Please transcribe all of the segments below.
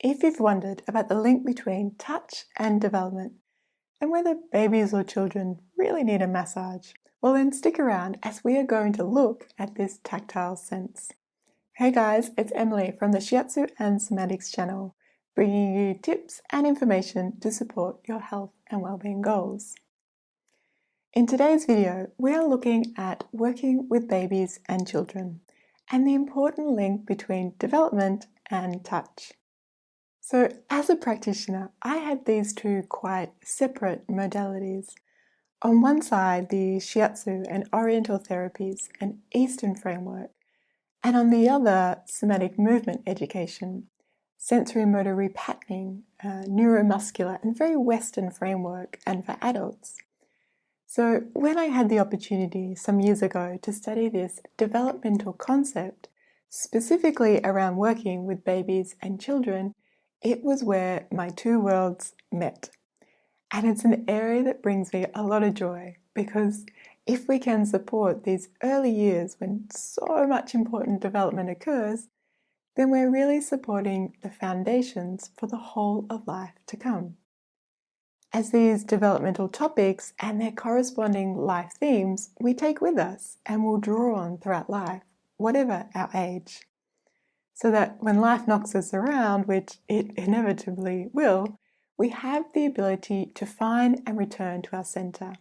If you've wondered about the link between touch and development and whether babies or children really need a massage, well then stick around as we are going to look at this tactile sense. Hey guys, it's Emily from the Shiatsu and Somatics channel, bringing you tips and information to support your health and well-being goals. In today's video, we are looking at working with babies and children and the important link between development and touch. So as a practitioner, I had these two quite separate modalities. On one side, the Shiatsu and Oriental therapies and Eastern framework, and on the other, somatic movement education, sensory motor repatterning, neuromuscular and very Western framework, and for adults. So when I had the opportunity some years ago to study this developmental concept, specifically around working with babies and children, it was where my two worlds met. And it's an area that brings me a lot of joy because if we can support these early years when so much important development occurs, then we're really supporting the foundations for the whole of life to come. As these developmental topics and their corresponding life themes we take with us and will draw on throughout life, whatever our age. So that when life knocks us around, which it inevitably will, we have the ability to find and return to our center,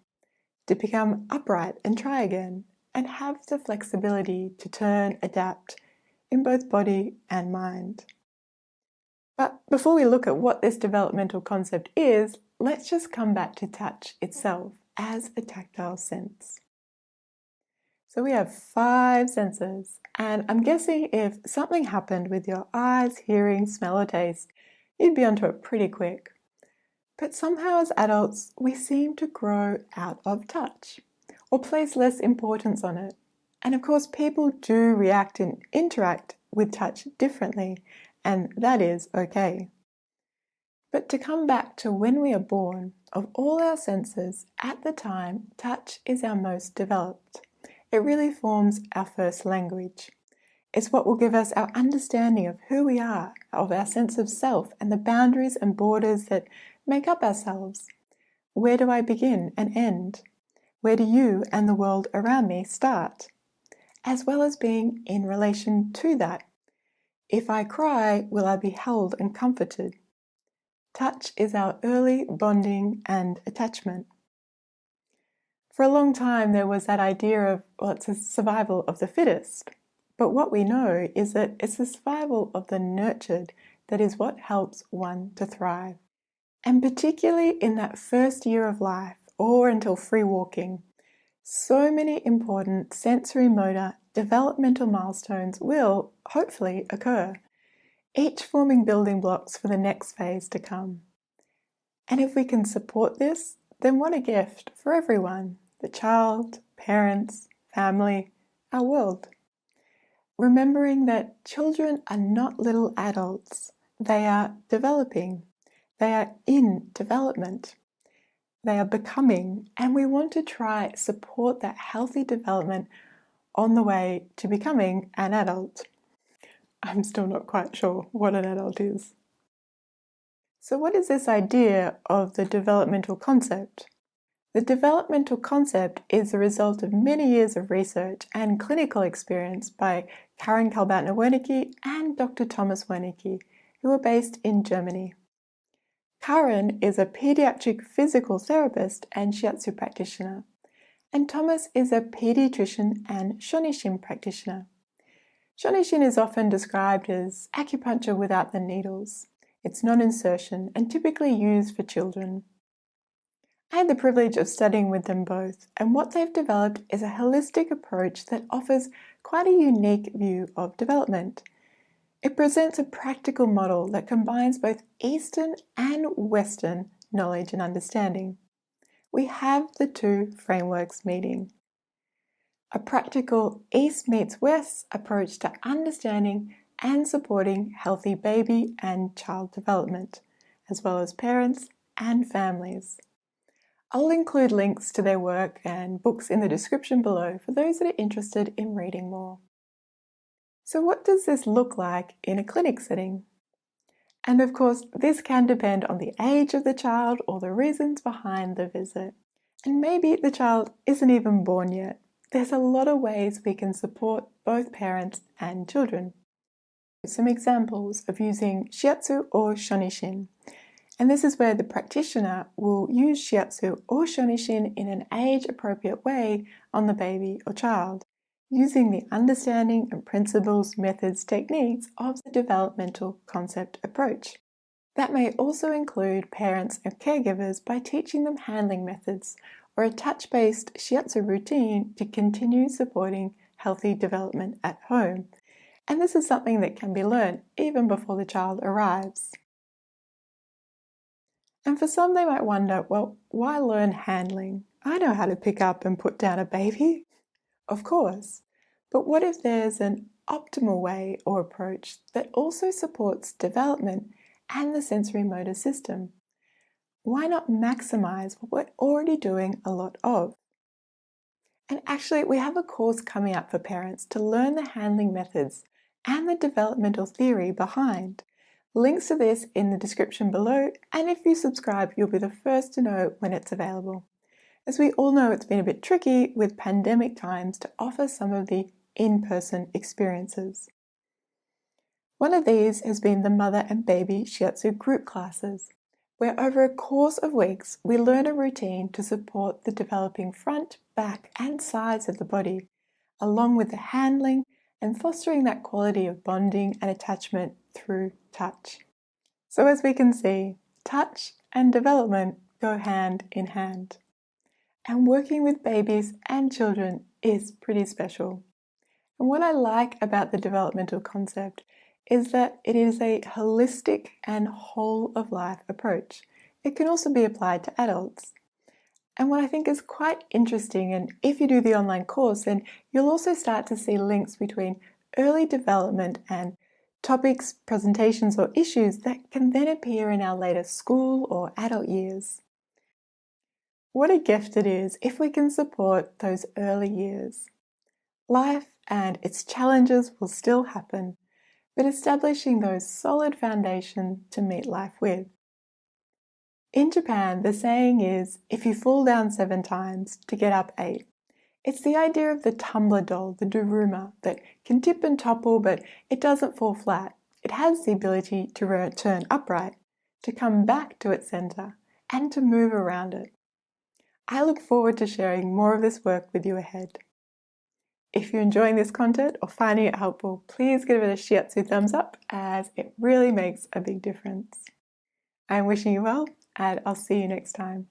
to become upright and try again, and have the flexibility to turn, adapt in both body and mind. But before we look at what this developmental concept is, let's just come back to touch itself as a tactile sense. So we have 5 senses, and I'm guessing if something happened with your eyes, hearing, smell or taste, you'd be onto it pretty quick. But somehow as adults, we seem to grow out of touch, or place less importance on it. And of course, people do react and interact with touch differently, and that is okay. But to come back to when we are born, of all our senses, at the time, touch is our most developed. It really forms our first language. It's what will give us our understanding of who we are, of our sense of self and the boundaries and borders that make up ourselves. Where do I begin and end? Where do you and the world around me start? As well as being in relation to that. If I cry, will I be held and comforted? Touch is our early bonding and attachment. For a long time, there was that idea of, well, it's a survival of the fittest. But what we know is that it's the survival of the nurtured that is what helps one to thrive. And particularly in that first year of life, or until free walking, so many important sensory motor developmental milestones will, hopefully, occur, each forming building blocks for the next phase to come. And if we can support this, then what a gift for everyone. The child, parents, family, our world. Remembering that children are not little adults. They are developing. They are in development. They are becoming, and we want to try support that healthy development on the way to becoming an adult. I'm still not quite sure what an adult is. So what is this idea of the developmental concept? The developmental concept is the result of many years of research and clinical experience by Karin Kalbatner-Wernicke and Dr. Thomas Wernicke, who are based in Germany. Karin is a pediatric physical therapist and Shiatsu practitioner, and Thomas is a pediatrician and Shonishin practitioner. Shonishin is often described as acupuncture without the needles. It's non-insertion and typically used for children. I had the privilege of studying with them both, and what they've developed is a holistic approach that offers quite a unique view of development. It presents a practical model that combines both Eastern and Western knowledge and understanding. We have the two frameworks meeting. A practical East meets West approach to understanding and supporting healthy baby and child development, as well as parents and families. I'll include links to their work and books in the description below for those that are interested in reading more. So what does this look like in a clinic setting? And of course, this can depend on the age of the child or the reasons behind the visit. And maybe the child isn't even born yet. There's a lot of ways we can support both parents and children. Some examples of using Shiatsu or Shonishin. And this is where the practitioner will use Shiatsu or Shonishin in an age-appropriate way on the baby or child, using the understanding and principles, methods, techniques of the developmental concept approach. That may also include parents and caregivers by teaching them handling methods or a touch-based Shiatsu routine to continue supporting healthy development at home. And this is something that can be learned even before the child arrives. And for some, they might wonder, well, why learn handling? I know how to pick up and put down a baby. Of course. But what if there's an optimal way or approach that also supports development and the sensory motor system? Why not maximize what we're already doing a lot of? And actually, we have a course coming up for parents to learn the handling methods and the developmental theory behind. Links to this in the description below, and if you subscribe, you'll be the first to know when it's available. As we all know, it's been a bit tricky with pandemic times to offer some of the in-person experiences. One of these has been the mother and baby Shiatsu group classes, where over a course of weeks, we learn a routine to support the developing front, back, and sides of the body, along with the handling and fostering that quality of bonding and attachment through touch. So as we can see, touch and development go hand in hand. And working with babies and children is pretty special. And what I like about the developmental concept is that it is a holistic and whole-of-life approach. It can also be applied to adults. And what I think is quite interesting, and if you do the online course, then you'll also start to see links between early development and topics, presentations, or issues that can then appear in our later school or adult years. What a gift it is if we can support those early years. Life and its challenges will still happen, but establishing those solid foundations to meet life with. In Japan, the saying is, if you fall down 7 times, to get up 8. It's the idea of the tumbler doll, the daruma, that can tip and topple, but it doesn't fall flat. It has the ability to return upright, to come back to its center, and to move around it. I look forward to sharing more of this work with you ahead. If you're enjoying this content or finding it helpful, please give it a Shiatsu thumbs up, as it really makes a big difference. I'm wishing you well, and I'll see you next time.